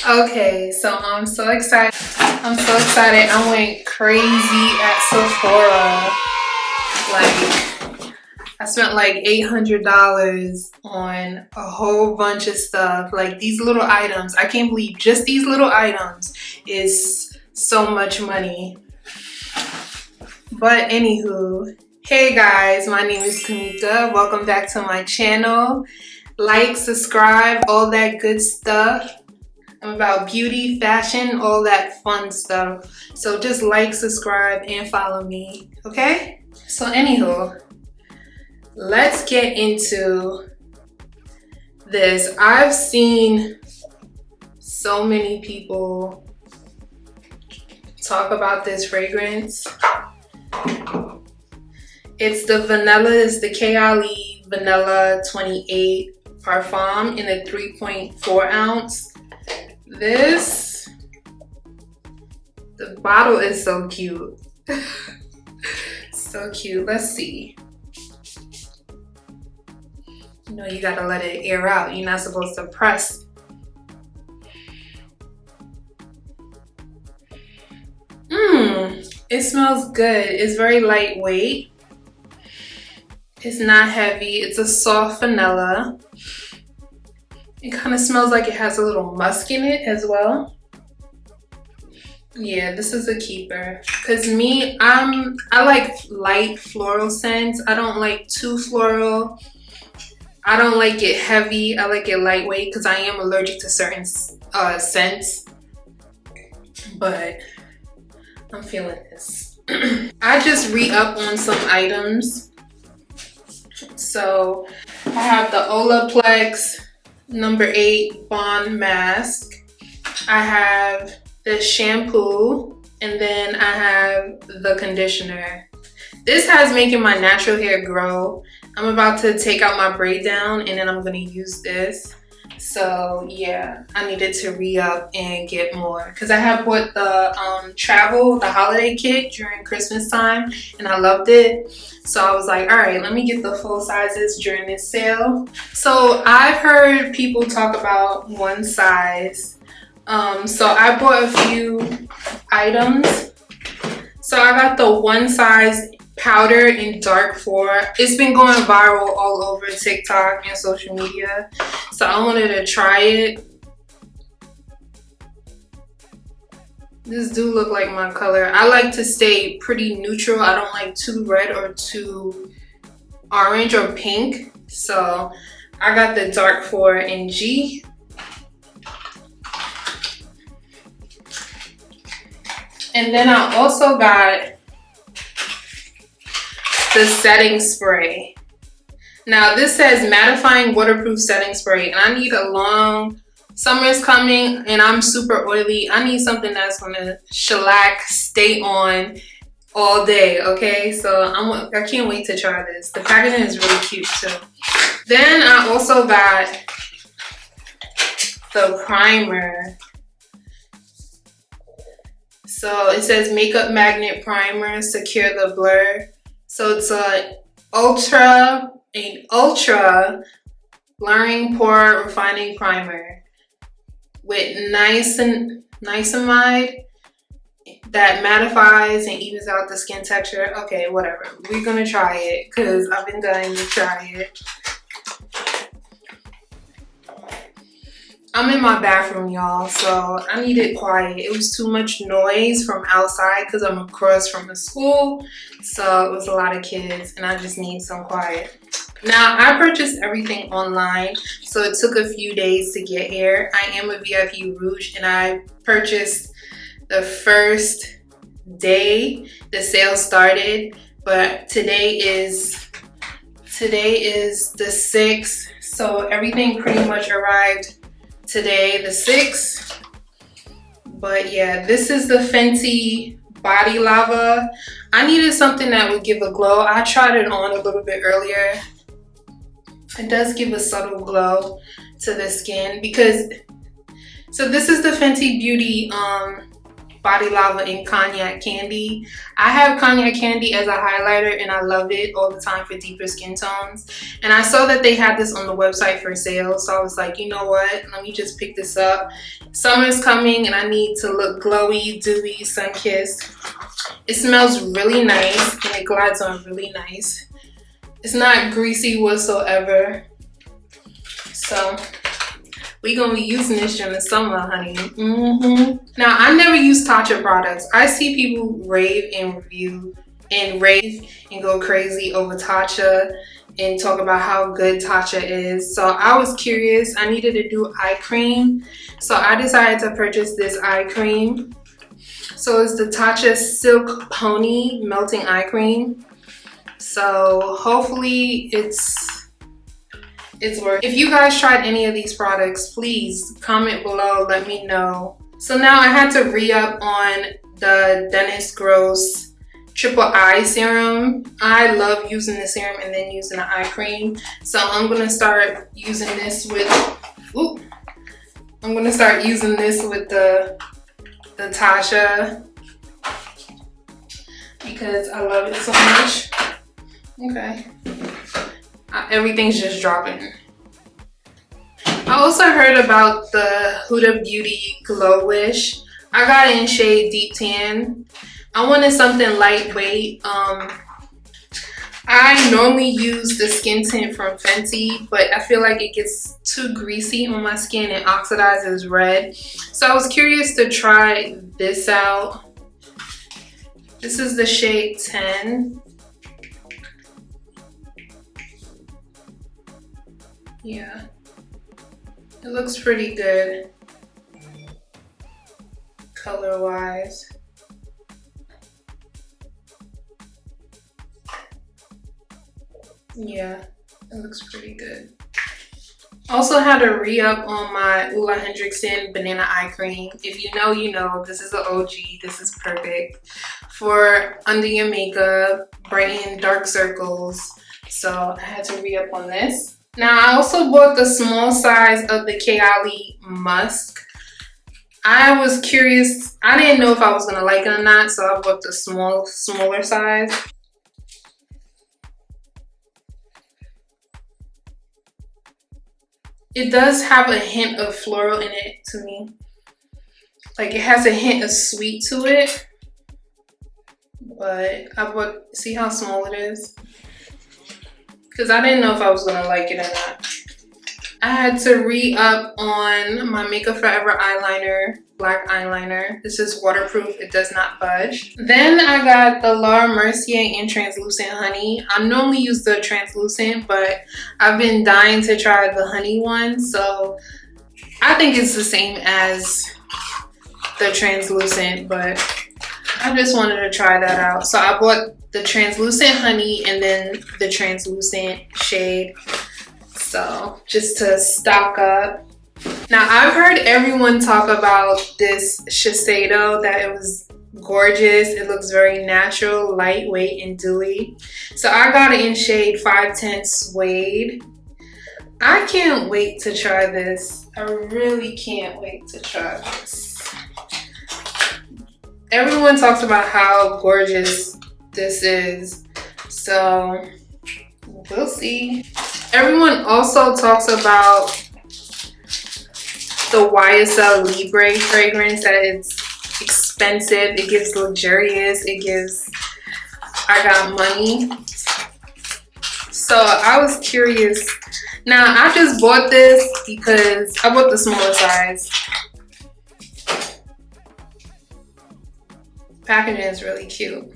Okay, so I'm so excited. I went crazy at Sephora. Like, I spent like $800 on a whole bunch of stuff. Like these little items. I can't believe just these little items is so much money. But anywho, hey guys, my name is Kamika. Welcome back to my channel. Like, subscribe, all that good stuff. I'm about beauty, fashion, all that fun stuff. So just like, subscribe, and follow me, okay? So anywho, let's get into this. I've seen so many people talk about this fragrance. It's the Kayali Vanilla 28 Parfum in a 3.4 ounce. The bottle is so cute. So cute. Let's see. You know, you gotta let it air out. You're not supposed to press. It smells good. It's very lightweight. It's not heavy. It's a soft vanilla. It kind of smells like it has a little musk in it as well. Yeah, this is a keeper. Cause me, I like light floral scents. I don't like too floral. I don't like it heavy. I like it lightweight because I am allergic to certain scents. But I'm feeling this. I just re-up on some items. So I have the Olaplex number 8 Bond Mask. I have the shampoo, and then I have the conditioner. This has making my natural hair grow. I'm about to take out my braid down, and then I'm gonna use this. So yeah, I needed to re-up and get more because I have bought the the holiday kit during Christmas time, and I loved it. So I was like, all right, let me get the full sizes during this sale. So I've heard people talk about one size. So I bought a few items. So I got the one size powder in dark 4. It's been going viral all over TikTok and social media. So I wanted to try it. This do look like my color. I like to stay pretty neutral. I don't like too red or too orange or pink. So I got the dark 4 in G. And then I also got the setting spray. Now this says mattifying waterproof setting spray, and I need a long, summer's coming and I'm super oily. I need something that's gonna shellac, stay on all day, okay? So I can't wait to try this. The packaging is really cute too. Then I also got the primer. So it says Makeup Magnet Primer, Secure the Blur. So it's an ultra blurring pore refining primer with niacinamide that mattifies and evens out the skin texture. Okay, whatever. We're gonna try it because I've been dying to try it. I'm in my bathroom, y'all, so I needed quiet. It was too much noise from outside because I'm across from a school, so it was a lot of kids, and I just need some quiet. Now, I purchased everything online, so it took a few days to get here. I am a VIP Rouge, and I purchased the first day the sale started, but today is the 6th, so everything pretty much arrived today, the 6th. But yeah, this is the Fenty Body Lava. I needed something that would give a glow. I tried it on a little bit earlier. It does give a subtle glow to the skin because, so this is the Fenty Beauty Body Lava in Cognac Candy. I have Cognac Candy as a highlighter and I love it all the time for deeper skin tones. And I saw that they had this on the website for sale, so I was like, you know what? Let me just pick this up. Summer's coming and I need to look glowy, dewy, sun-kissed. It smells really nice and it glides on really nice. It's not greasy whatsoever. So we gonna be using this during the summer, honey. Now, I never use Tatcha products. I see people rave and review and rave and go crazy over Tatcha and talk about how good Tatcha is. So I was curious. I needed to do eye cream. So I decided to purchase this eye cream. So it's the Tatcha Silk Pony Melting Eye Cream. So hopefully it's worth. If you guys tried any of these products, please comment below, let me know. So now I had to re-up on the Dennis Gross Triple Eye Serum. I love using the serum and then using the eye cream. So I'm gonna start using this with, the Tatcha because I love it so much. Okay. Everything's just dropping. I also heard about the Huda Beauty Glowish. I got it in shade Deep Tan. I wanted something lightweight. I normally use the skin tint from Fenty, but I feel like it gets too greasy on my skin and oxidizes red. So I was curious to try this out. This is the shade 10. Yeah, it looks pretty good color wise. Yeah, it looks pretty good. Also had a re-up on my Hendrickson Banana Eye Cream. If you know, you know. This is an OG. This is perfect for under your makeup, brighten dark circles. So I had to re-up on this. Now, I also bought the small size of the Kayali Musk. I was curious. I didn't know if I was going to like it or not, so I bought the smaller size. It does have a hint of floral in it to me. Like, it has a hint of sweet to it. But I bought, see how small it is? Because I didn't know if I was going to like it or not. I had to re-up on my Makeup Forever eyeliner, black eyeliner. This is waterproof, it does not budge. Then I got the Laurent Mercier in Translucent Honey. I normally use the translucent, but I've been dying to try the honey one. So I think it's the same as the translucent, but I just wanted to try that out. So I bought the translucent honey and then the translucent shade. So just to stock up. Now I've heard everyone talk about this Shiseido, that it was gorgeous. It looks very natural, lightweight, and dewy. So I got it in shade 510 Suede. I can't wait to try this. I really can't wait to try this. Everyone talks about how gorgeous this is, so we'll see. Everyone also talks about the YSL Libre fragrance, that it's expensive, it gives luxurious, it gives I got money. So I was curious. Now I just bought this because I bought the smaller size. Packaging is really cute.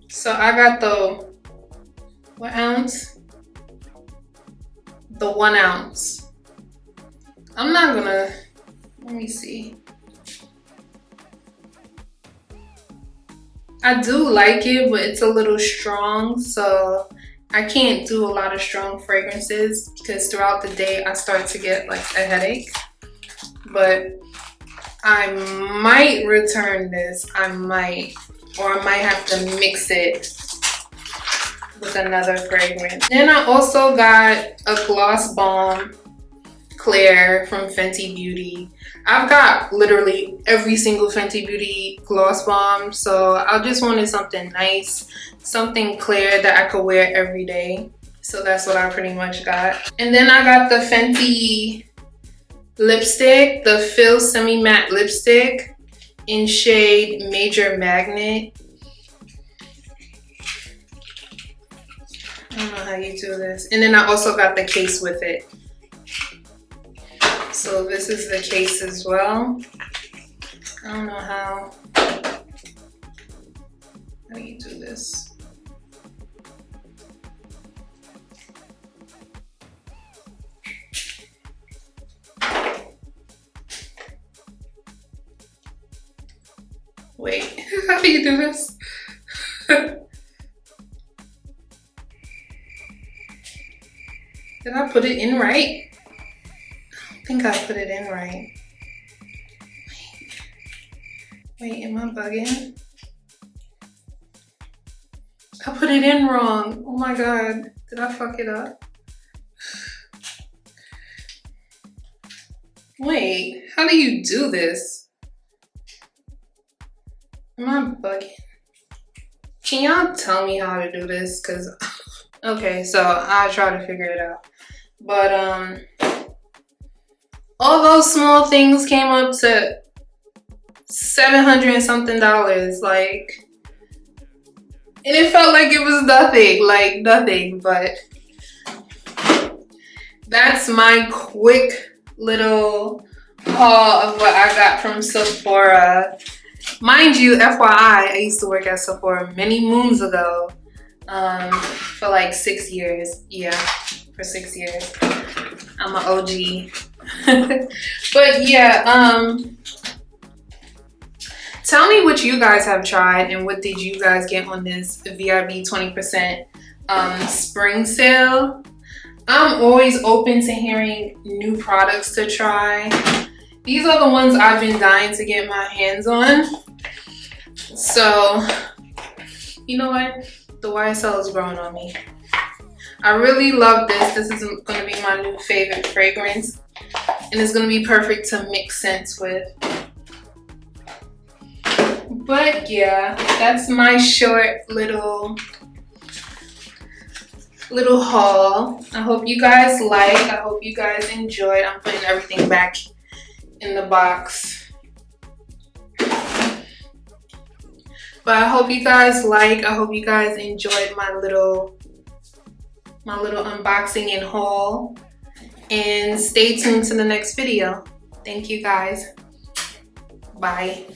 So I got the, what ounce? The 1 ounce. I'm not gonna, let me see. I do like it, but it's a little strong, so I can't do a lot of strong fragrances because throughout the day I start to get like a headache. But I might return this, I might, or I might have to mix it with another fragrance. Then I also got a gloss bomb Clear from Fenty Beauty. I've got literally every single Fenty Beauty gloss bomb, so I just wanted something nice, something clear that I could wear every day. So that's what I pretty much got. And then I got the Fenty lipstick, the Fill Semi Matte lipstick in shade Major Magnet. I don't know how you do this. And then I also got the case with it. So this is the case as well. I don't know how do you do this? Wait, how do you do this? Did I put it in right? I think I put it in right. Wait, am I bugging? I put it in wrong. Oh my God, did I fuck it up? Wait, how do you do this? Am I bugging? Can y'all tell me how to do this? Cause, okay, so I'll try to figure it out. But all those small things came up to $700 and something, like, and it felt like it was nothing, like nothing, but that's my quick little haul of what I got from Sephora. Mind you, FYI, I used to work at Sephora many moons ago, for like 6 years. Yeah, for 6 years. I'm an OG. But yeah, tell me what you guys have tried and what did you guys get on this VIB 20% spring sale. I'm always open to hearing new products to try. These are the ones I've been dying to get my hands on. So, you know what? The YSL is growing on me. I really love this. This is going to be my new favorite fragrance. And it's going to be perfect to mix scents with. But yeah, that's my short little haul. I hope you guys like. I hope you guys enjoyed. I'm putting everything back in the box. But I hope you guys like. I hope you guys enjoyed my little unboxing and haul. And stay tuned to the next video. Thank you guys. Bye.